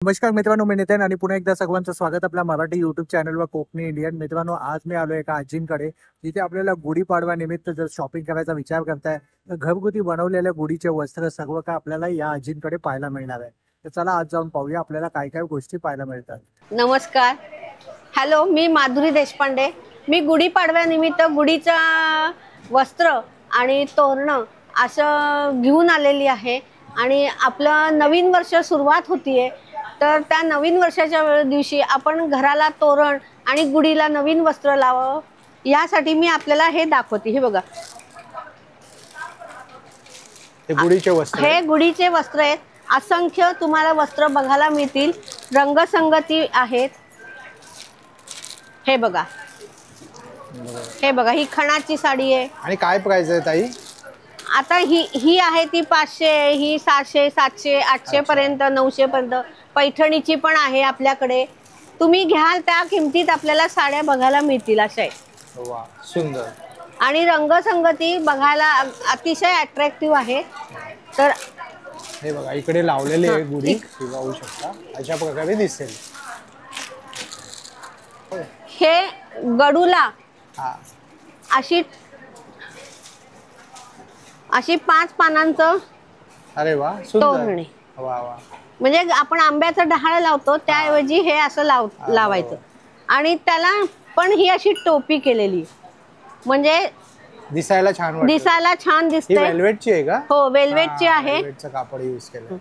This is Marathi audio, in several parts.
नमस्कार मित्रांनो, मी नितीन आणि पुन्हा एकदा सगळ्यांचं स्वागत आपल्या मराठी युट्यूब चॅनलवर कोकणी इंडियन. मित्रांनो, आज मी आलो एका आजींकडे जिथे आपल्याला गुढीपाडवा निमित्त जर शॉपिंग करायचा विचार करताय तर घरगुती बनवलेल्या गुढीचे वस्त्र सर्व का आपल्याला या आजींकडे पाहायला मिळणार आहे. तर चला आज जाऊन पाहूया आपल्याला काय काय गोष्टी पाहायला मिळतात. नमस्कार, हॅलो, मी माधुरी देशपांडे. मी गुढीपाडव्यानिमित्त गुढीचा वस्त्र आणि तोरणं असं घेऊन आलेली आहे आणि आपलं नवीन वर्ष सुरुवात होतीये. तर त्या नवीन वर्षाच्या दिवशी आपण घराला तोरण आणि गुढीला नवीन वस्त्र लावावं यासाठी मी आपल्याला हे दाखवते. हे बघा, हे गुढीचे वस्त्र, हे गुढीचे वस्त्र आहेत. असंख्य तुम्हाला वस्त्र बघायला मिळतील, रंगसंगती आहेत. हे बघा, हे बघा, ही खणाची साडी आहे. आणि काय प्राइस आहे ताई? आता ही आहे ती 500, ही 600, 700, 800 पर्यंत, 900 पर्यंत. पैठणीची पण आहे आपल्याकडे. तुम्ही घ्याल त्या किमतीत आपल्याला साड्या बघायला मिळतील अशा आहे. वाह, सुंदर. आणि रंगसंगती बघायला अतिशय अट्रॅक्टिव्ह आहे. तर हे बघा, इकडे लावलेले आहे गुढी, पाहू शकता अशा प्रकारे दिसेल. हे गडूला अशी 5 पानांचं, अरे वा, सुंदर. तोरणे. वा वा. म्हणजे आपण आंब्याचं डहाळ लावतो त्याऐवजी हे असं लावायचं. आणि त्याला पण ही अशी टोपी केलेली, म्हणजे दिसायला छान वाटतं. दिसायला छान दिसते. ही वेल्वेटची आहे का? हो, वेल्वेटची आहे. वेल्वेटचं कापड यूज केलं.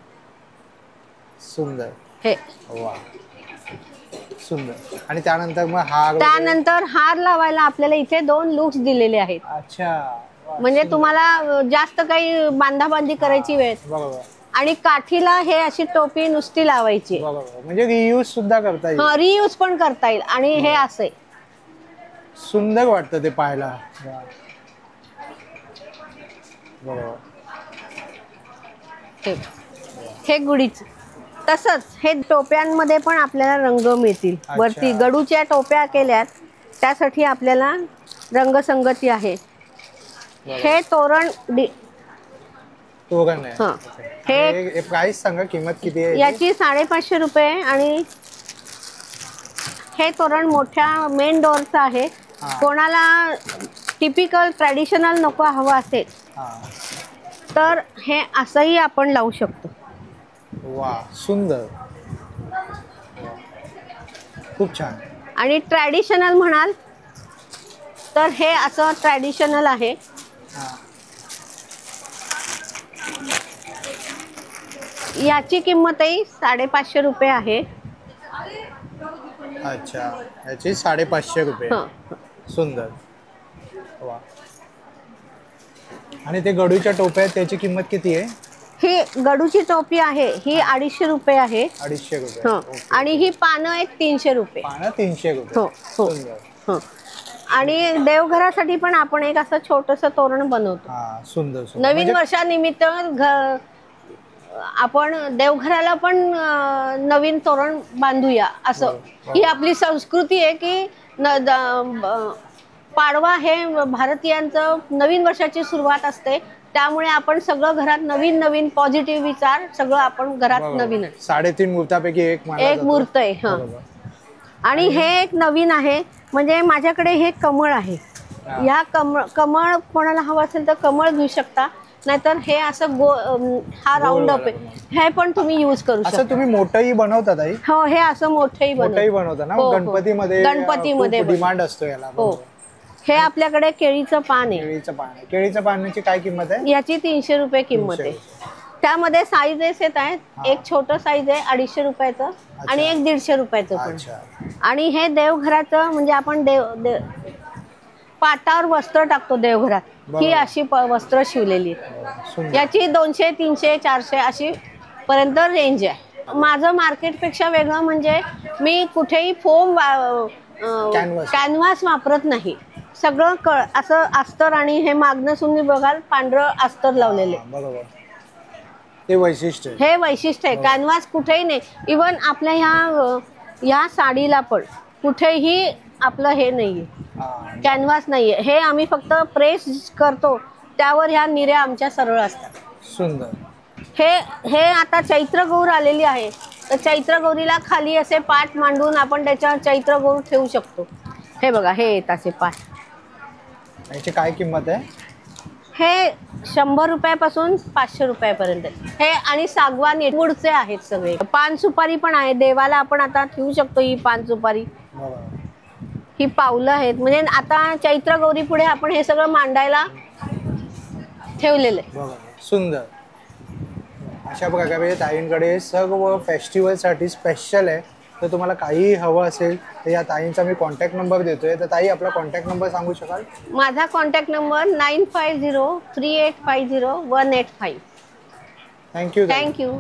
सुंदर. हे वा, सुंदर. आणि त्यानंतर मग हार, त्यानंतर हार लावायला आपल्याला इथे 2 लुक्स दिलेले आहेत. अच्छा. म्हणजे तुम्हाला जास्त काही बांधाबांधी करायची वेळ. बरोबर. आणि काठीला हे अशी टोपी नुसती लावायची. बरोबर, म्हणजे रियूज सुद्धा करता येईल. रियूज पण करता येईल. आणि हे असे सुंदर वाटतं ते पाहायला. बरोबर. हे गुढीच. तसंच हे टोप्यांमध्ये पण आपल्याला रंग मिळतील. वरती गडूच्या टोप्या केल्यात त्यासाठी आपल्याला रंगसंगती आहे. हे तोरण तोरण आहे. हे प्राइस सांगा, किंमत किती आहे याची? 550 रुपये. आणि हे तोरण मोठ्या मेन डोअरचं आहे. कोणाला टिपिकल ट्रॅडिशनल नको हवं असेल तर हे असंही आपण लावू शकतो. वा, सुंदर, खूप छान. आणि ट्रॅडिशनल म्हणाल तर हे असं ट्रॅडिशनल आहे. याची किंमतही 550 रुपये आहे. अच्छा, याची 550 रुपये. सुंदर. वा. आणि ते गडूच्या टोप्या आहेत, त्याची किंमत किती आहे? ही गडूची टोपी आहे, ही 250 रुपये आहे. 250 रुपये. आणि ही पानं आहेत 300 रुपये. पानं 300 रुपये. सुंदर. आणि देवघरासाठी पण आपण एक असं छोटंसं तोरण बनवतो. सुंदर. नवीन वर्षानिमित्त आपण देवघराला पण नवीन तोरण बांधूया असं. ही आपली संस्कृती आहे की पाडवा हे भारतीयांचं नवीन वर्षाची सुरुवात असते. त्यामुळे आपण सगळं घरात नवीन नवीन पॉझिटिव्ह विचार सगळं आपण घरात नवीन. 3.5 मूर्तापैकी एक मूर्त आहे. आणि हे एक नवीन आहे. म्हणजे माझ्याकडे हे कमळ आहे. ह्या कमळ कोणाला हवं असेल तर कमळ घेऊ शकता, नाहीतर हे असं हा राऊंड अप आहे, हे पण तुम्ही यूज करू शकता. असं तुम्ही मोठंही बनवता ताई? हो, हे असं मोठंही बनवता ना. गणपतीमध्ये डिमांड असतो याला. हो. हे आपल्याकडे केळीचं पान आहे. केळीचं पानाची काय किंमत आहे? याची 300 रुपये किंमत आहे. त्यामध्ये साईजेस येत आहेत. एक छोटं साईज आहे 250 रुपयाचं आणि एक 150 रुपयाचं पण. आणि हे देवघराचं, म्हणजे आपण पाटावर वस्त्र टाकतो देवघरात, ही अशी वस्त्र शिवलेली. याची 200, 300, 400 अशी पर्यंत रेंज आहे. माझं मार्केटपेक्षा वेगळं म्हणजे मी कुठेही फोम कॅनव्हास वापरत नाही. सगळं असं अस्तर. आणि हे मागणं तुम्ही बघाल पांढरं अस्तर लावलेले. हे वैशिष्ट्य आहे. कॅनव्हास कुठेही नाही. इवन आपल्या ह्या साडीला पण कुठेही आपलं हे नाहीये, कॅनव्हास नाहीये. हे आम्ही फक्त प्रेस करतो, त्यावर ह्या निऱ्या आमच्या सरळ असतात. सुंदर. हे आता चैत्र गौर आलेली आहे, तर चैत्र गौरीला खाली असे पाट मांडून आपण त्याच्यावर चैत्र गौर ठेवू शकतो. हे बघा, हे येत असे पाट. याची काय किंमत आहे? हे 100 रुपयापासून 500 रुपयापर्यंत हे. आणि सागवान वूडचे आहेत सगळे. पान सुपारी पण आहे, देवाला आपण आता ठेवू शकतो. ही पान सुपारी, ही पावलं आहेत. म्हणजे आता चैत्र गौरी पुढे आपण हे सगळं मांडायला ठेवलेलं आहे. सुंदर. अशा प्रकारे ताईंकडे सर्व फेस्टिवलसाठी स्पेशल आहे. तर तुम्हाला काही हवं असेल तर या ताईंचा मी कॉन्टॅक्ट नंबर देतोय. तर ताई, आपला कॉन्टॅक्ट नंबर सांगू शकाल? माझा कॉन्टॅक्ट नंबर 9503850185. थँक्यू. थँक्यू.